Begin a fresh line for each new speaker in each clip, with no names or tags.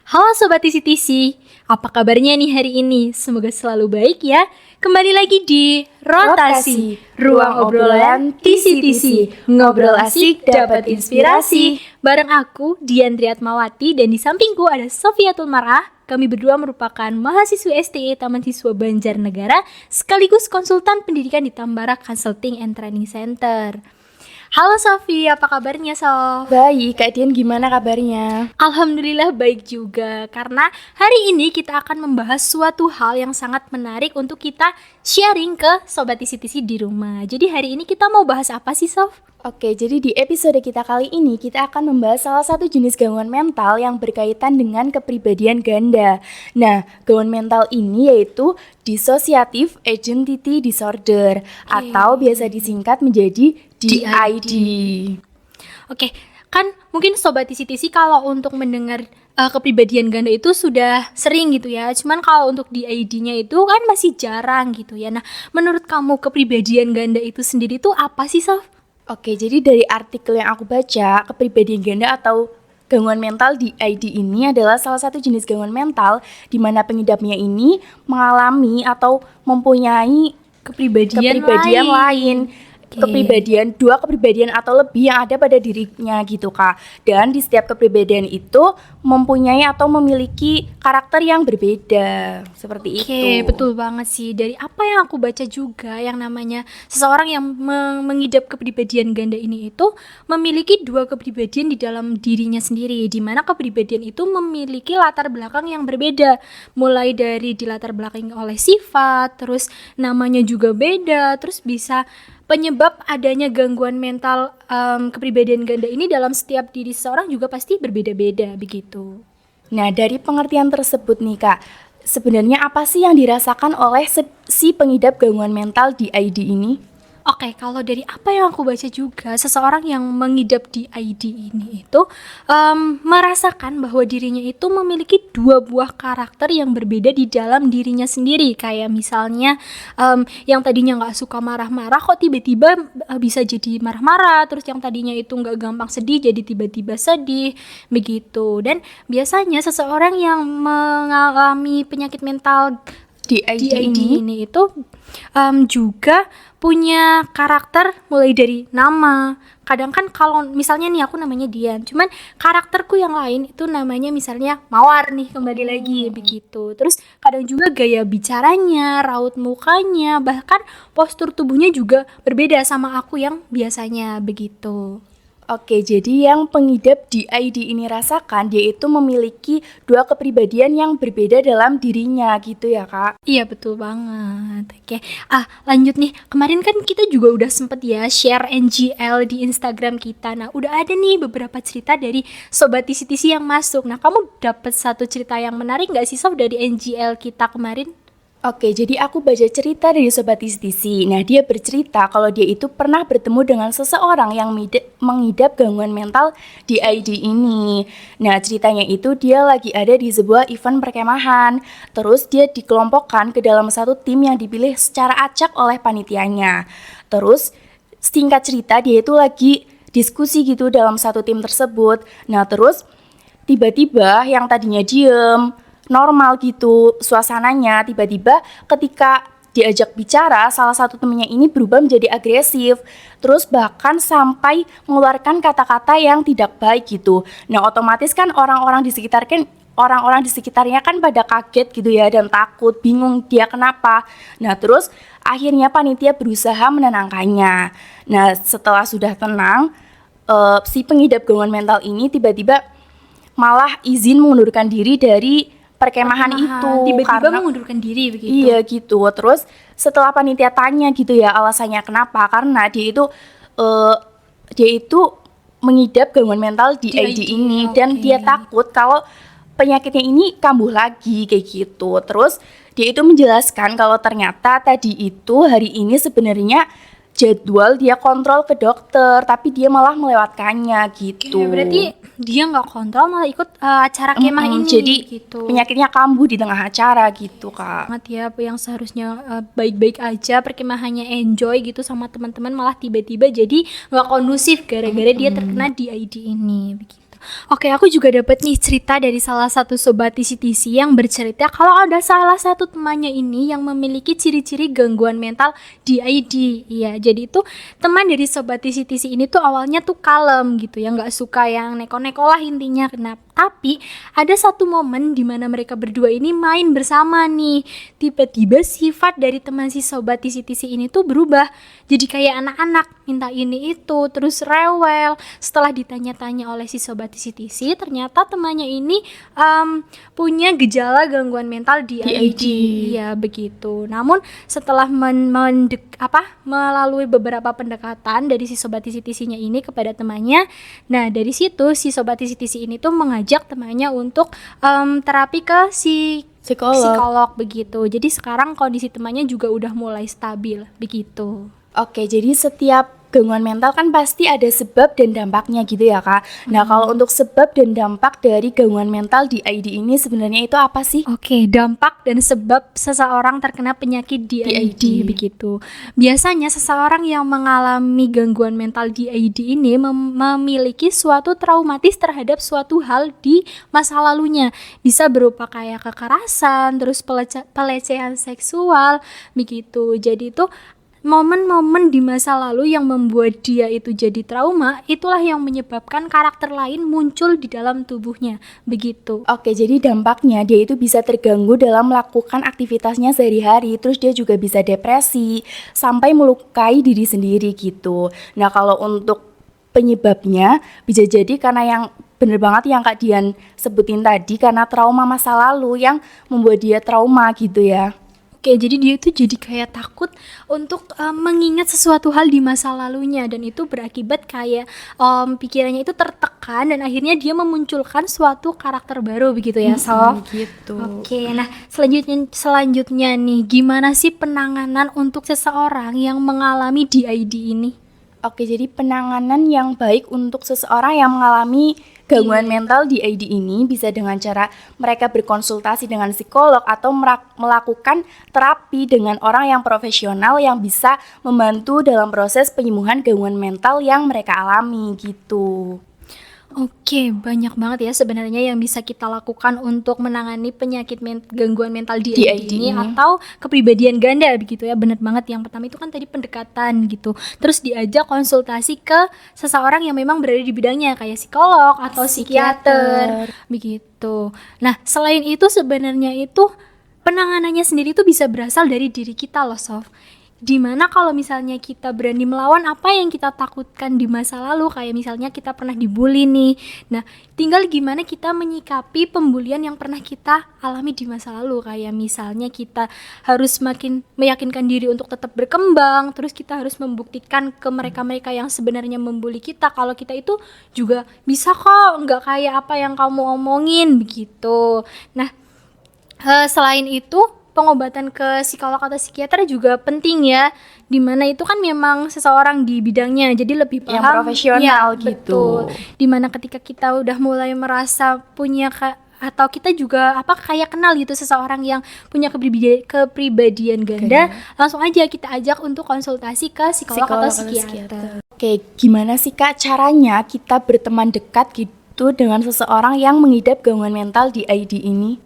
Halo Sobat TC-TC, apa kabarnya nih hari ini? Semoga selalu baik ya. Kembali lagi di Rotasi, ruang obrolan TC-TC. Ngobrol asik, dapat inspirasi. Bareng aku, Dian Triatmawati, dan di sampingku ada Sofiatul Marah. Kami berdua merupakan mahasiswa STE Taman Siswa Banjarnegara, sekaligus konsultan pendidikan di Tambara Consulting and Training Center. Halo Sofi, apa kabarnya Sof?
Baik, Kak Dian gimana kabarnya?
Alhamdulillah baik juga, karena hari ini kita akan membahas suatu hal yang sangat menarik untuk kita sharing ke Sobat TC-TC di rumah. Jadi hari ini kita mau bahas apa sih Sof?
Oke, jadi di episode kita kali ini kita akan membahas salah satu jenis gangguan mental yang berkaitan dengan kepribadian ganda. Nah, gangguan mental ini yaitu Dissociative Identity Disorder atau biasa disingkat menjadi DID.
Oke, kan mungkin Sobat TC-TC kalau untuk mendengar kepribadian ganda itu sudah sering gitu ya. Cuman kalau untuk DID-nya itu kan masih jarang gitu ya. Nah, menurut kamu kepribadian ganda itu sendiri itu apa sih Sof?
Oke, jadi dari artikel yang aku baca, kepribadian ganda atau gangguan mental DID ini adalah salah satu jenis gangguan mental di mana pengidapnya ini mengalami atau mempunyai kepribadian lain. Dua kepribadian atau lebih yang ada pada dirinya gitu Kak. Dan di setiap kepribadian itu mempunyai atau memiliki karakter yang berbeda. Seperti itu.
Oke, betul banget sih. Dari apa yang aku baca juga, yang namanya seseorang yang mengidap kepribadian ganda ini itu memiliki dua kepribadian di dalam dirinya sendiri, di mana kepribadian itu memiliki latar belakang yang berbeda. Mulai dari dilatar belakangi oleh sifat, terus namanya juga beda, terus bisa penyebab adanya gangguan mental kepribadian ganda ini dalam setiap diri seseorang juga pasti berbeda-beda begitu.
Nah, dari pengertian tersebut nih Kak, sebenarnya apa sih yang dirasakan oleh si pengidap gangguan mental DID ini?
Oke, kalau dari apa yang aku baca juga, seseorang yang mengidap DID ini itu merasakan bahwa dirinya itu memiliki dua buah karakter yang berbeda di dalam dirinya sendiri. Kayak misalnya yang tadinya nggak suka marah-marah, kok tiba-tiba bisa jadi marah-marah. Terus yang tadinya itu nggak gampang sedih, jadi tiba-tiba sedih, begitu. Dan biasanya seseorang yang mengalami penyakit mental DID ini itu juga punya karakter mulai dari nama. Kadang kan kalau misalnya nih aku namanya Dian, cuman karakterku yang lain itu namanya misalnya Mawar nih, kembali lagi begitu. Terus kadang juga gaya bicaranya, raut mukanya, bahkan postur tubuhnya juga berbeda sama aku yang biasanya begitu.
Oke, jadi yang pengidap DID ini rasakan, dia itu memiliki dua kepribadian yang berbeda dalam dirinya gitu ya Kak?
Iya betul banget. Oke, lanjut nih. Kemarin kan kita juga udah sempet ya share NGL di Instagram kita. Nah udah ada nih beberapa cerita dari Sobat TC-TC yang masuk. Nah kamu dapet satu cerita yang menarik gak sih Sob dari NGL kita kemarin?
Oke, jadi aku baca cerita dari Sobat TC-TC. Nah, dia bercerita kalau dia itu pernah bertemu dengan seseorang yang mengidap gangguan mental DID ini. Nah, ceritanya itu dia lagi ada di sebuah event perkemahan. Terus dia dikelompokkan ke dalam satu tim yang dipilih secara acak oleh panitianya. Terus, singkat cerita dia itu lagi diskusi gitu dalam satu tim tersebut. Nah, terus tiba-tiba yang tadinya diem, normal gitu suasananya, tiba-tiba ketika diajak bicara salah satu temennya ini berubah menjadi agresif, terus bahkan sampai mengeluarkan kata-kata yang tidak baik gitu. Nah otomatis kan orang-orang di sekitarnya kan pada kaget gitu ya, dan takut, bingung dia kenapa. Nah terus akhirnya panitia berusaha menenangkannya. Nah setelah sudah tenang, si pengidap gangguan mental ini tiba-tiba malah izin mengundurkan diri dari perkemahan itu,
tiba-tiba mengundurkan diri begitu.
Iya gitu. Terus setelah panitia tanya gitu ya alasannya kenapa, karena dia itu mengidap gangguan mental DID ini. Dan dia takut kalau penyakitnya ini kambuh lagi kayak gitu. Terus dia itu menjelaskan kalau ternyata tadi itu hari ini sebenarnya jadwal dia kontrol ke dokter, tapi dia malah melewatkannya gitu.
Berarti dia nggak kontrol malah ikut acara kemah ini.
Jadi
gitu.
Penyakitnya kambuh di tengah acara gitu Kak.
Banget ya, yang seharusnya baik-baik aja, perkemahannya enjoy gitu sama teman-teman, malah tiba-tiba jadi nggak kondusif gara-gara dia terkena DID ini begitu. Oke, aku juga dapat nih cerita dari salah satu sobat TC-TC yang bercerita kalau ada salah satu temannya ini yang memiliki ciri-ciri gangguan mental DID. Iya, jadi itu teman dari sobat TC-TC ini tuh awalnya tuh kalem gitu ya, nggak suka yang neko-neko lah intinya. Kenapa? Tapi ada satu momen di mana mereka berdua ini main bersama nih. Tiba-tiba sifat dari teman si sobat TC-TC ini tuh berubah. Jadi kayak anak-anak, minta ini itu, terus rewel. Setelah ditanya-tanya oleh si sobat TC-TC, ternyata temannya ini punya gejala gangguan mental DID. Iya, begitu. Namun setelah melalui beberapa pendekatan dari si sobat TC-TC-nya ini kepada temannya, nah dari situ si sobat TC-TC ini tuh mengajak temannya untuk terapi ke psikolog begitu. Jadi sekarang kondisi temannya juga udah mulai stabil begitu.
Oke, jadi setiap gangguan mental kan pasti ada sebab dan dampaknya gitu ya Kak. Nah kalau untuk sebab dan dampak dari gangguan mental DID ini sebenarnya itu apa sih?
Oke, dampak dan sebab seseorang terkena penyakit DID begitu. Biasanya seseorang yang mengalami gangguan mental DID ini memiliki suatu traumatis terhadap suatu hal di masa lalunya. Bisa berupa kayak kekerasan, terus pelecehan seksual begitu. Jadi itu momen-momen di masa lalu yang membuat dia itu jadi trauma, itulah yang menyebabkan karakter lain muncul di dalam tubuhnya, begitu.
Oke, jadi dampaknya dia itu bisa terganggu dalam melakukan aktivitasnya sehari-hari, terus dia juga bisa depresi, sampai melukai diri sendiri gitu. Nah, kalau untuk penyebabnya bisa jadi karena yang bener banget yang Kak Dian sebutin tadi, karena trauma masa lalu yang membuat dia trauma gitu ya.
Oke, jadi dia tuh jadi kayak takut untuk mengingat sesuatu hal di masa lalunya, dan itu berakibat kayak pikirannya itu tertekan dan akhirnya dia memunculkan suatu karakter baru begitu ya, Sof?
Gitu.
Oke, nah selanjutnya nih, gimana sih penanganan untuk seseorang yang mengalami DID ini?
Oke, jadi penanganan yang baik untuk seseorang yang mengalami gangguan mental DID ini bisa dengan cara mereka berkonsultasi dengan psikolog atau melakukan terapi dengan orang yang profesional yang bisa membantu dalam proses penyembuhan gangguan mental yang mereka alami gitu.
Oke, banyak banget ya sebenarnya yang bisa kita lakukan untuk menangani penyakit gangguan mental DID ini atau kepribadian ganda begitu ya. Benar banget, yang pertama itu kan tadi pendekatan gitu. Terus diajak konsultasi ke seseorang yang memang berada di bidangnya kayak psikolog atau psikiater begitu. Nah, selain itu sebenarnya itu penanganannya sendiri itu bisa berasal dari diri kita loh, Sof. Dimana kalau misalnya kita berani melawan apa yang kita takutkan di masa lalu, kayak misalnya kita pernah dibully nih, nah tinggal gimana kita menyikapi pembulian yang pernah kita alami di masa lalu. Kayak misalnya kita harus makin meyakinkan diri untuk tetap berkembang, terus kita harus membuktikan ke mereka-mereka yang sebenarnya membuli kita kalau kita itu juga bisa kok, nggak kayak apa yang kamu omongin begitu. Nah, selain itu pengobatan ke psikolog atau psikiater juga penting ya, dimana itu kan memang seseorang di bidangnya, jadi lebih paham,
yang profesional
ya,
gitu.
Betul. Dimana ketika kita udah mulai merasa punya atau kita juga kayak kenal gitu seseorang yang punya kepribadian ganda, langsung aja kita ajak untuk konsultasi ke psikolog atau psikiater.
Oke, gimana sih Kak caranya kita berteman dekat gitu dengan seseorang yang mengidap gangguan mental DID ini?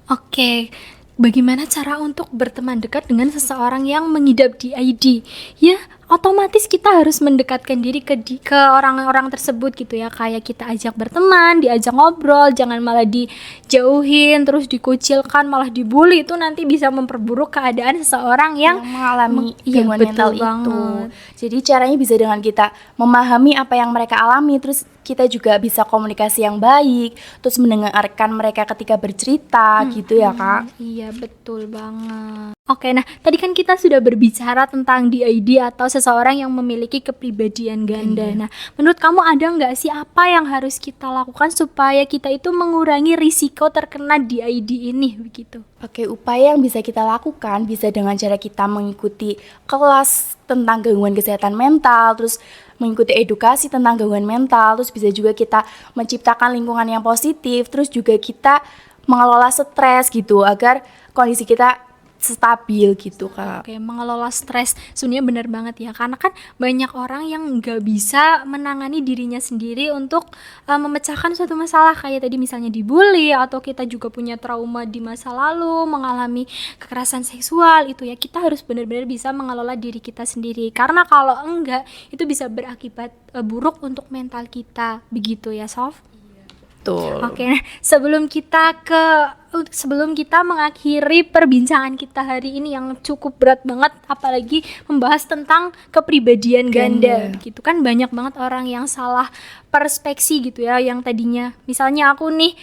Oke, bagaimana cara untuk berteman dekat dengan seseorang yang mengidap DID? Ya, otomatis kita harus mendekatkan diri ke orang-orang tersebut gitu ya. Kayak kita ajak berteman, diajak ngobrol, jangan malah dijauhin, terus dikucilkan, malah dibully. Itu nanti bisa memperburuk keadaan seseorang yang
mengalami gangguan mental itu. Jadi caranya bisa dengan kita memahami apa yang mereka alami, terus kita juga bisa komunikasi yang baik, terus mendengarkan mereka ketika bercerita gitu ya Kak.
Iya, betul banget. Oke, nah tadi kan kita sudah berbicara tentang DID atau seseorang yang memiliki kepribadian ganda. Nah, menurut kamu ada nggak sih apa yang harus kita lakukan supaya kita itu mengurangi risiko terkena DID ini begitu?
Oke, upaya yang bisa kita lakukan bisa dengan cara kita mengikuti kelas tentang gangguan kesehatan mental, terus mengikuti edukasi tentang gangguan mental, terus bisa juga kita menciptakan lingkungan yang positif, terus juga kita mengelola stres gitu agar kondisi kita stabil gitu Kak.
Oke, mengelola stres sebenarnya benar banget ya, karena kan banyak orang yang nggak bisa menangani dirinya sendiri untuk memecahkan suatu masalah, kayak tadi misalnya dibully, atau kita juga punya trauma di masa lalu, mengalami kekerasan seksual, itu ya kita harus benar-benar bisa mengelola diri kita sendiri, karena kalau enggak itu bisa berakibat buruk untuk mental kita, begitu ya Sof?
Betul.
Oke, nah, sebelum kita mengakhiri perbincangan kita hari ini yang cukup berat banget, apalagi membahas tentang kepribadian ganda, gitu kan banyak banget orang yang salah perspeksi gitu ya, yang tadinya misalnya aku nih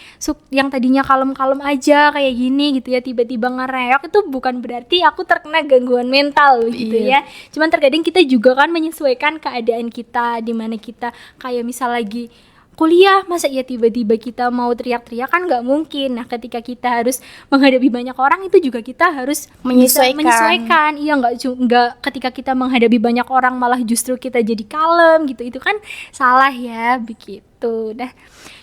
yang tadinya kalem-kalem aja kayak gini gitu ya, tiba-tiba ngereok, itu bukan berarti aku terkena gangguan mental gitu ya. Cuman terkadang kita juga kan menyesuaikan keadaan kita, dimana kita kayak misal lagi kuliah, masa ya tiba-tiba kita mau teriak-teriak, kan nggak mungkin. Nah ketika kita harus menghadapi banyak orang, itu juga kita harus menyesuaikan. Iya, nggak ketika kita menghadapi banyak orang malah justru kita jadi kalem gitu, itu kan salah ya, begitu. Nah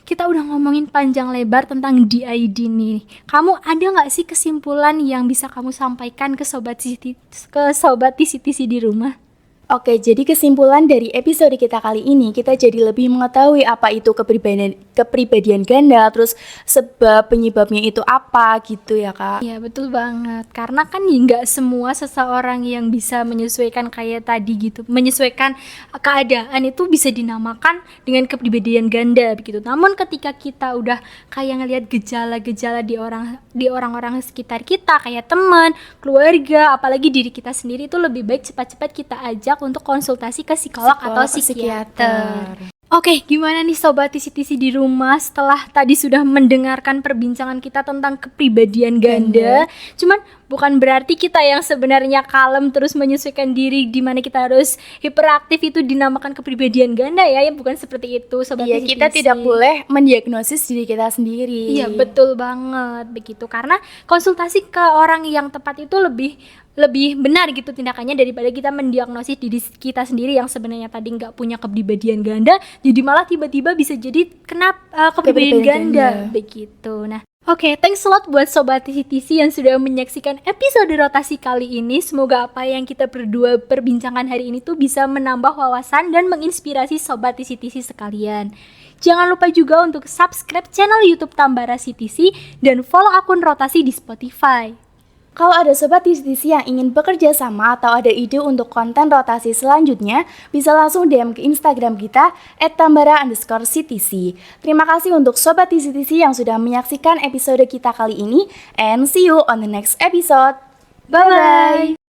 kita udah ngomongin panjang lebar tentang DID nih, kamu ada nggak sih kesimpulan yang bisa kamu sampaikan ke sobat TCTC di rumah?
Oke, jadi kesimpulan dari episode kita kali ini, kita jadi lebih mengetahui apa itu kepribadian ganda, terus sebab penyebabnya itu apa gitu ya Kak.
Iya betul banget, karena kan nggak semua seseorang yang bisa menyesuaikan kayak tadi gitu, menyesuaikan keadaan itu bisa dinamakan dengan kepribadian ganda begitu. Namun ketika kita udah kayak ngelihat gejala-gejala di orang-orang sekitar kita, kayak teman, keluarga, apalagi diri kita sendiri, itu lebih baik cepat-cepat kita ajak untuk konsultasi ke psikolog atau psikiater. Oke, gimana nih sobat TCTC di rumah setelah tadi sudah mendengarkan perbincangan kita tentang kepribadian ganda? Cuman bukan berarti kita yang sebenarnya kalem terus menyesuaikan diri, di mana kita harus hiperaktif itu dinamakan kepribadian ganda ya, bukan seperti itu sobat TCTC.
Kita tidak boleh mendiagnosis diri kita sendiri.
Iya betul banget begitu, karena konsultasi ke orang yang tepat itu lebih benar gitu tindakannya, daripada kita mendiagnosis diri kita sendiri yang sebenarnya tadi nggak punya kepribadian ganda, jadi malah tiba-tiba bisa jadi kena kepribadian ganda begitu. Nah oke, thanks a lot buat sobat TCTC yang sudah menyaksikan episode rotasi kali ini. Semoga apa yang kita berdua perbincangkan hari ini tuh bisa menambah wawasan dan menginspirasi sobat TCTC sekalian. Jangan lupa juga untuk subscribe channel YouTube Tambara CTC dan follow akun Rotasi di Spotify.
Kalau ada sobat TCTC yang ingin bekerja sama atau ada ide untuk konten rotasi selanjutnya, bisa langsung DM ke Instagram kita @tambara_CTC. Terima kasih untuk sobat TCTC yang sudah menyaksikan episode kita kali ini, and see you on the next episode. Bye-bye!